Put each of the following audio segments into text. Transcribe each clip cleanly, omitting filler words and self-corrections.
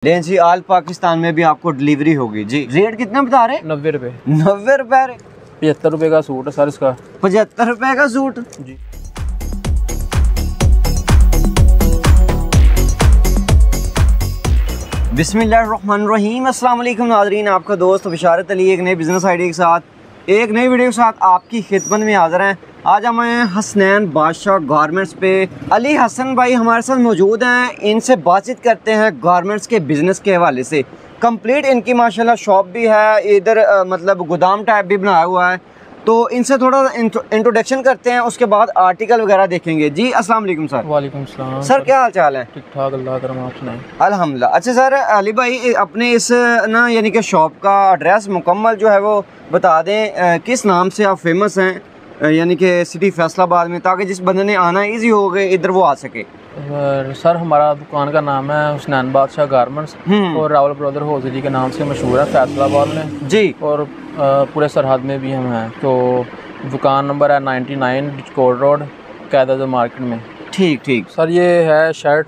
लें जी, आल पाकिस्तान में भी आपको डिलीवरी होगी जी। रेट कितना बता रहे हैं? 90 रुपये। 90 रुपए? 75 रुपये का सूट है सर इसका। 75 रुपए का सूट जी। बिस्मिल्लाहिर्रहमानिर्रहीम। अस्सलाम वालेकुम नाज़रीन, आपका दोस्त बिशारत अली एक नए बिज़नेस आइडिया के साथ एक नई वीडियो के साथ आपकी खिदमत में हाज़िर हैं। आज हम आए हैं हसनैन बादशाह गारमेंट्स पे। अली हसन भाई हमारे साथ मौजूद हैं, इनसे बातचीत करते हैं गारमेंट्स के बिज़नेस के हवाले से। कंप्लीट इनकी माशाल्लाह शॉप भी है, इधर मतलब गोदाम टाइप भी बनाया हुआ है। तो इनसे थोड़ा इंट्रोडक्शन करते हैं, उसके बाद आर्टिकल वगैरह देखेंगे जी। अस्सलाम वालेकुम सर। वालेकुम सलाम सर, क्या हाल चाल है? ठीक ठाक, अल्लाह करम, आप सुनाएं। अल्हम्दुलिल्लाह। अच्छा सर, अली भाई अपने इस ना यानी कि शॉप का एड्रेस मुकम्मल जो है वो बता दें, किस नाम से आप फेमस हैं यानी कि सिटी फैसलाबाद में, ताकि जिस बंदे ने आना ईजी हो गए इधर वो आ सके। सर हमारा दुकान का नाम है हसनैन बादशाह गारमेंट्स और रावल ब्रदर हौजरी के नाम से मशहूर है फैसलाबाद में जी, और पूरे सरहद में भी हम हैं। तो दुकान नंबर है 99 डिस्कोड रोड, कैदा मार्केट में। ठीक ठीक सर। ये है शर्ट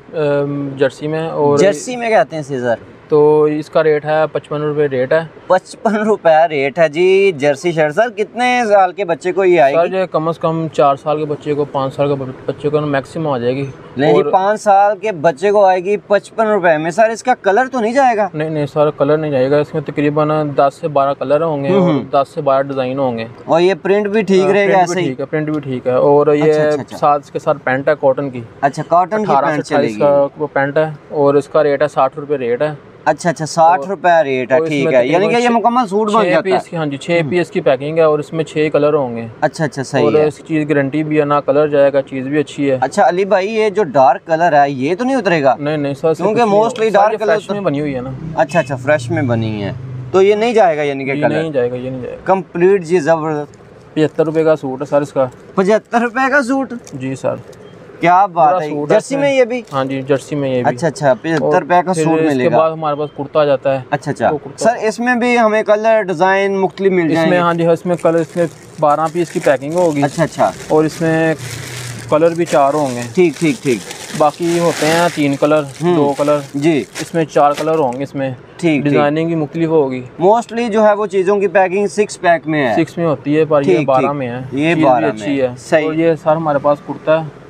जर्सी में, और जर्सी में कहते हैं सर। तो इसका रेट है 55 रुपये रेट है। 55 रुपये रेट है जी जर्सी शर्ट। सर कितने साल के बच्चे को ये आएगी? सर ये कम से कम 4 साल के बच्चे को, 5 साल के बच्चे को मैक्सिमम आ जाएगी। नहीं जी, 5 साल के बच्चे को आएगी 55 रुपये में। सर इसका कलर तो नहीं जाएगा? नहीं नहीं सर, कलर नहीं जाएगा। इसमें तकरीबन 10 से 12 कलर होंगे और 10 से 12 डिज़ाइन होंगे। और ये प्रिंट भी ठीक रहेगा? ऐसे ही प्रिंट भी ठीक है। और ये साथ इसके साथ पैंट है कॉटन की। अच्छा, कॉटन की पैंट चलेगी। वो पैंट है और इसका रेट है 60 रुपये रेट है। अच्छा अच्छा, 60 रुपये रेट है, ठीक है। यानी कि ये मुकम्मल सूट बन जाता है। हाँ जी, 6 पीस की पैकिंग है और इसमें 6 कलर होंगे। अच्छा अच्छा, सही और है। इस चीज़ गारंटी भी है, ना कलर जाएगा, चीज़ भी अच्छी है। अच्छा अली भाई, ये जो डार्क कलर है ये तो नहीं उतरेगा? नहीं नहीं सर, क्योंकि मोस्टली डार्क कलर में बनी हुई है ना। अच्छा अच्छा, फ्रेश में बनी है, तो ये नहीं जाएगा यानी कि कलर नहीं जाएगा, ये नहीं जाएगा। कंप्लीट जी, जबरदस्त। 75 रुपये का सूट है सर इसका। 75 रुपये का सूट? जी सर, क्या बात है। जर्सी में ये भी? हाँ जी, जर्सी में ये भी। अच्छा अच्छा, 75 रुपये का सूट मिलेगा। इसके बाद हमारे पास कुर्ता आ जाता है। अच्छा अच्छा सर, इसमें भी हमें कलर डिजाइन मुख्तलिफ मिल जाएंगे? हाँ जी, इसमें कलर, इसमें 12 पीस की पैकिंग होगी। अच्छा अच्छा, और इसमें कलर भी 4 होंगे। ठीक ठीक ठीक। बाकी होते हैं 3 कलर, 2 कलर जी। इसमें 4 कलर होंगे इसमें। ठीक, डिजाइनिंग की मुख्तलिफ होगी। मोस्टली जो है वो चीज़ों की पैकिंग 6 पैक में है। 6 में होती है, पर ये 12 में है। ये 12 अच्छी है। सही। और ये सर हमारे पास कुर्ता है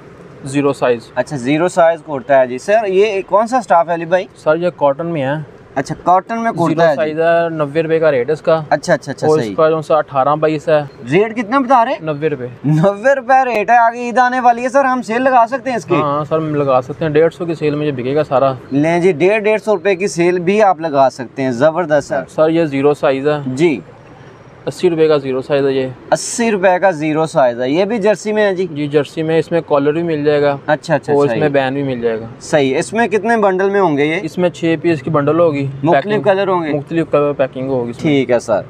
0 साइज। अच्छा, 0 साइज कुर्ता है जी। सर ये कौन सा स्टाफ है अली भाई? सर ये कॉटन में है। अच्छा, कॉटन में कुर्ता है। साइज है, 90 रुपये का रेट है इसका। अच्छा अच्छा अच्छा, और सही। इसका जो सा 18-22 है। रेट कितना बता रहे हैं? 90 रुपये। 90 रुपये रेट है। आगे ईद आने वाली है सर, हम सेल लगा सकते हैं इसकी? हाँ सर, लगा सकते हैं। 150 की सेल में ये बिकेगा सारा। लें जी, 150 रुपये की सेल भी आप लगा सकते हैं। जबरदस्त सर। सर ये 0 साइज है जी। 80 रुपये का 0 साइज है ये। 80 रुपये का 0 साइज है। ये भी जर्सी में है जी? जी जर्सी में। इसमें कॉलर भी मिल जाएगा। अच्छा अच्छा, और इसमें बैन भी मिल जाएगा। सही। इसमें कितने बंडल में होंगे ये? इसमें 6 पीस की बंडल होगी, मुख्तलिफ कलर होंगे, मुख्तलिफ कलर पैकिंग होगी। ठीक है सर।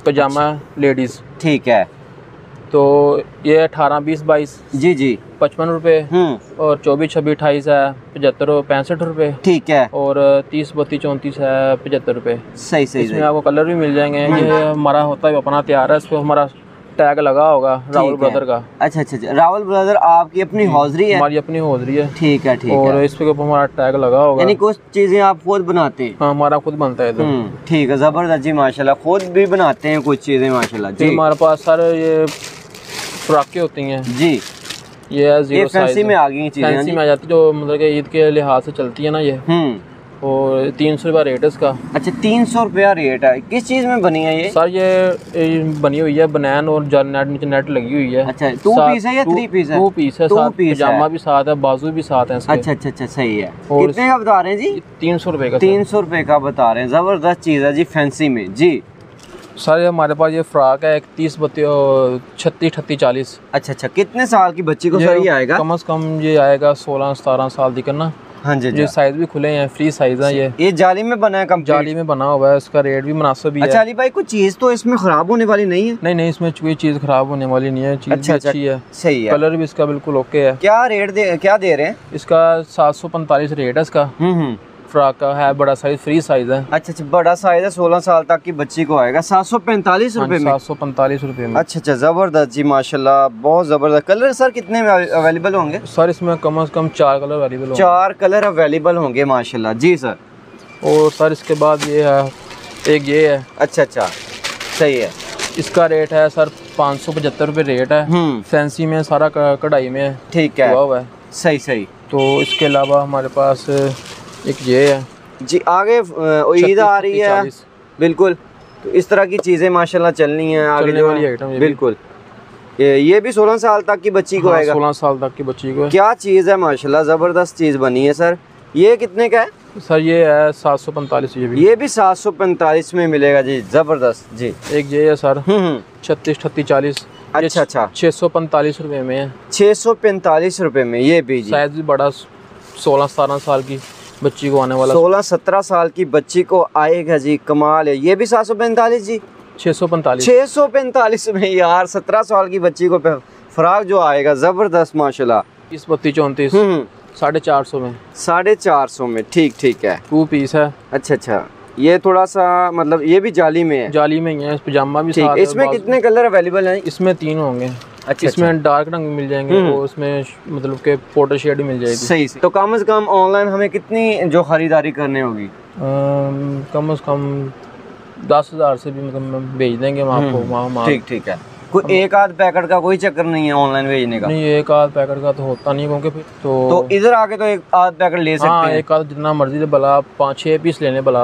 पजामा लेडीज, ठीक है। तो ये 18, 20, 22 जी जी, 55 रुपये। और 24, 26, 28 है 75, 65 रुपये। ठीक है। और 30, 32, 34 है 75 रुपये। सही सही। इसमें आपको कलर भी मिल जाएंगे। ये हमारा होता है अपना तैयार है, इसको हमारा टैग लगा होगा रावल ब्रदर का। अच्छा अच्छा, रावल ब्रदर आपकी अपनी हौजरी है? हमारी अपनी हौजरी है। ठीक है ठीक है। और इस पे हमारा टैग लगा होगा। यानी कुछ चीजें आप खुद बनाते हैं? हाँ, हमारा खुद बनता है। ठीक है, जबरदस्त जी, माशाल्लाह। खुद भी बनाते हैं कुछ चीजें माशाल्लाह जी। हमारे पास सर ये फ्रॉकें होती हैं जी। ये 0 साइज में आ गई चीजें, फैंसी में आ जाती है, जो मतलब कि ईद के लिहाज से चलती है ना ये। और 300 रुपया रेट है इसका। अच्छा, 300 रुपया रेट है। किस चीज़ में बनी है ये? सर ये बनी हुई है बनैन और नेट नेट लगी हुई है। अच्छा, 2 पीस है या 3 पीस है? 2 पीस है। पजामा भी साथ है, बाजू भी साथ है। अच्छा अच्छा अच्छा, सही है। और कितने का बता रहे हैं जी? 300 रुपये का। 300 रुपये का बता रहे हैं। ज़बरदस्त चीज़ है जी, फैंसी में जी। सर ये हमारे पास ये फ्रॉक है 30, 32, 36, 38, 40। अच्छा अच्छा, कितने साल की बच्ची को सर ये आएगा? कम से कम ये आएगा 16, 17 साल दिखा ना। हाँ जी, ये साइज भी खुले हैं, फ्री साइज है। ये जाली में बना है? कम जाली में बना हुआ है, इसका रेट भी मुनासिब है। अच्छा अली भाई, कोई चीज़ तो इसमें खराब होने वाली नहीं है? नहीं नहीं, इसमें कोई चीज़ खराब होने वाली नहीं है। चीज़ अच्छी है। सही है। कलर भी इसका बिल्कुल ओके है। क्या रेट क्या दे रहे हैं इसका? 745 रेट है इसका। फ्रॉक का है, बड़ा साइज, फ्री साइज है। अच्छा, बड़ा साइज है, 16 साल तक की बच्ची को आएगा 745 रुपए में। 745 रुपए में। अच्छा, जबरदस्त जी, माशाल्लाह, बहुत जबरदस्त। कलर सर कितने में अवेलेबल होंगे? सर इसमें कम से कम 4 कलर अवेलेबल होंगे। 4 कलर अवेलेबल होंगे, माशाल्लाह जी सर। और सर इसके बाद ये है, एक ये है। अच्छा, सही है। इसका रेट है सर 575 रुपये रेट है। फैंसी में, सारा कढ़ाई में है। ठीक है, हुआ है। सही। तो इसके अलावा हमारे पास एक ये है जी। आगे ईद आ रही है, बिल्कुल, तो इस तरह की चीज़ें माशाल्लाह चलनी है आगे जो वाली आइटम। बिल्कुल, ये भी 16 साल तक की बच्ची को आएगा। 16 साल तक की बच्ची को। क्या चीज़ है, माशाल्लाह ज़बरदस्त चीज़ बनी है सर। ये कितने का है सर? ये है 745। ये भी 745 में मिलेगा जी, ज़बरदस्त जी। एक ये है सर 36, 38, 40। अच्छा, 645 रुपए में है। 645 रुपए में ये भी जी। साइज भी बड़ा, 16-17 साल की बच्ची को आने वाला। 16-17 साल की बच्ची को आएगा जी, कमाल है। ये भी 745 जी। 645 में यार, 17 साल की बच्ची को फ्रॉक जो आएगा, ज़बरदस्त माशाल्लाह। 30, 32, 34, 450 में। 450 में, ठीक है। 2 पीस है। अच्छा, ये थोड़ा सा मतलब ये भी जाली में है? जाली में ही है, पजामा भी साथ है। इसमें कितने कलर अवेलेबल हैं? इसमें 3 होंगे। अच्छा, इसमें डार्क रंग भी मिल जाएंगे और इसमें मतलब के पोर्टर शेड भी मिल जाएगी। सही। तो कम से कम ऑनलाइन हमें कितनी जो खरीदारी करनी होगी? कम से कम 10,000 से भी मतलब भेज देंगे हम आपको। ठीक है। कोई एक आध पैकेट का कोई चक्कर नहीं है ऑनलाइन भेजने का? नहीं, एक आध पैकेट का तो होता नहीं, क्योंकि फिर तो इधर आके तो एक आध पैकेट ले सकते हैं। एक आध जितना मर्जी भला, 5-6 पीस लेने भला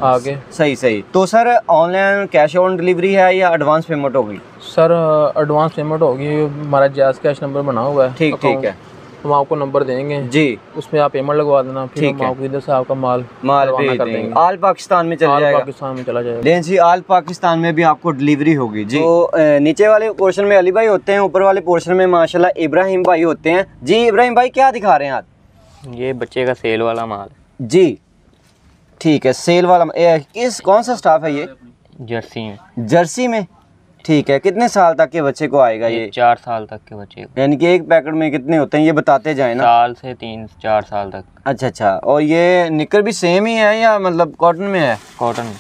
आगे। सही। तो sir online cash on delivery है या एडवांस पेमेंट होगी? सर एडवांस पेमेंट होगी, हमारा जायज़ कैश नंबर बना हुआ है। ठीक है, हम आपको नंबर देंगे जी, उसमें आप पेमेंट लगवा देना, फिर हम आपको इधर से आपका माल भेज देंगे। ऑल पाकिस्तान में चला जाएगा? पाकिस्तान में चला जाएगा। लेकिन जी ऑल पाकिस्तान में भी आपको डिलीवरी होगी जी। तो नीचे वाले पोर्शन में अली भाई होते हैं, ऊपर वाले पोर्शन में माशाल्लाह इब्राहिम भाई होते हैं जी। इब्राहिम भाई क्या दिखा रहे हैं आप? ये बच्चे का सेल वाला माल जी। ठीक है, सेल वाला। कौन सा स्टाफ है ये? जर्सी में। ठीक है, कितने साल तक के बच्चे को आएगा ये? 4 साल तक के बच्चे को। यानी कि एक पैकेट में कितने होते हैं ये बताते जाए ना? साल से 3-4 साल तक। अच्छा। और ये निकर भी सेम ही है या मतलब कॉटन में है? कॉटन में।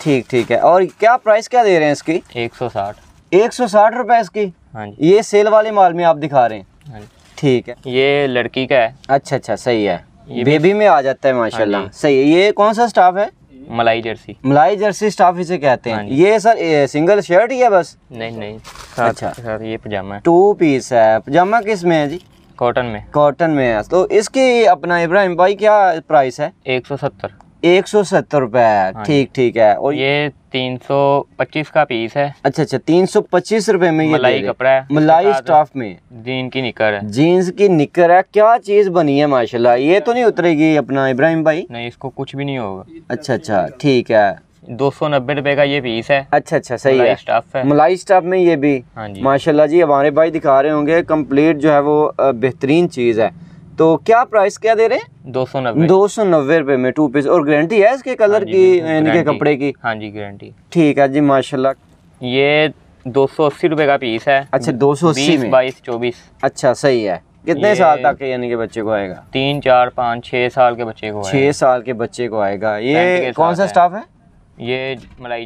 ठीक है। और क्या प्राइस क्या दे रहे हैं इसकी? 160। 160 रुपए इसकी? हाँ जी। ये सेल वाले माल में आप दिखा रहे हैं? हाँ जी। ठीक है। ये लड़की का है। अच्छा, सही है। ये बेबी में आ जाता है माशाल्लाह। हाँ, सही है। ये कौन सा स्टाफ है? मलाई जर्सी स्टाफ इसे कहते हैं। ये सर सिंगल शर्ट ही है बस? नहीं। अच्छा, ये पजामा है। 2 पीस है। पजामा किस में है जी? कॉटन में है। तो इसकी अपना इब्राहिम भाई क्या प्राइस है? 170 रुपए। ठीक है। और ये 325 का पीस है। अच्छा, 325 रुपए में ये मलाई कपड़ा है, मलाई स्टाफ में। जीन की निकर है। जीन्स की निकर है। क्या चीज बनी है माशाल्लाह। ये तो नहीं उतरेगी अपना इब्राहिम भाई? नहीं, इसको कुछ भी नहीं होगा। अच्छा, ठीक है। 290 रुपए का ये पीस है। अच्छा, सही है। स्टाफ है, मलाई स्टाफ में ये भी। हाँ जी। माशाल्लाह जी, हमारे भाई दिखा रहे होंगे कंप्लीट जो है वो बेहतरीन चीज है। तो क्या प्राइस क्या दे रहे हैं? 290 रुपए में 2 पीस। और गारंटी है इसके कलर की, इनके कपड़े की? हाँ जी, गारंटी। ठीक है जी, माशाल्लाह। ये 280 रुपए का पीस है। अच्छा, 280 में 22-24। अच्छा, सही है। कितने साल तक के यानी के बच्चे को आएगा? 3, 4, 5, 6 साल के बच्चे को। 6 साल के बच्चे को आएगा। ये कौन सा स्टाफ है? ये मलाई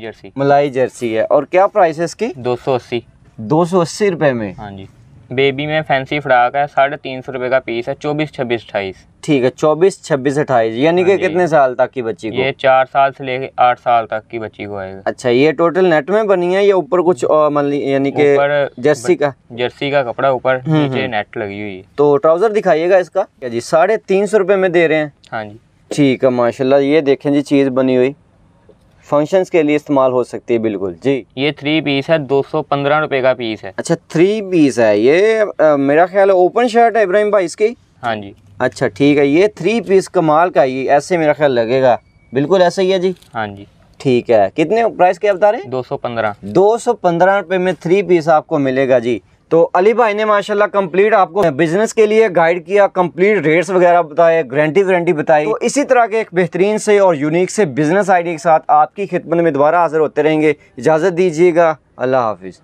जर्सी है। और क्या प्राइस है इसकी? 280 रुपए में। हाँ जी। बेबी में फैंसी फ्रॉक है, 350 रुपए का पीस है। 24, 26, 28। ठीक है, 24, 26, 28 यानी कि कितने साल तक की बच्ची को? ये 4 साल से लेके 8 साल तक की बच्ची को आएगा। अच्छा, ये टोटल नेट में बनी है या ऊपर कुछ यानी कि जर्सी का कपड़ा ऊपर, नीचे नेट लगी हुई है। तो ट्राउजर दिखाइएगा इसका जी। 350 रुपए में दे रहे हैं? हाँ जी। ठीक है, माशाल्लाह। ये देखें जी, चीज बनी हुई फंक्शंस के लिए इस्तेमाल हो सकती है। बिल्कुल जी। ये 3 पीस है, 215 रुपए का पीस है। अच्छा, 3 पीस है ये। मेरा ख्याल है ओपन शर्ट है इब्राहिम भाई इसकी? हाँ जी। अच्छा, ठीक है। ये 3 पीस कमाल का, ये ऐसे मेरा ख्याल लगेगा। बिल्कुल ऐसा ही है जी? हाँ जी। ठीक है। कितने प्राइस क्या बता रहे हैं? 215 रुपए में 3 पीस आपको मिलेगा जी। तो अली भाई ने माशाल्लाह कंप्लीट आपको बिजनेस के लिए गाइड किया, कंप्लीट रेट्स वगैरह बताए, गारंटी बताई। तो इसी तरह के एक बेहतरीन से और यूनिक से बिजनेस आइडिया के साथ आपकी खिदमत में दोबारा हाजिर होते रहेंगे। इजाज़त दीजिएगा। अल्लाह हाफिज़।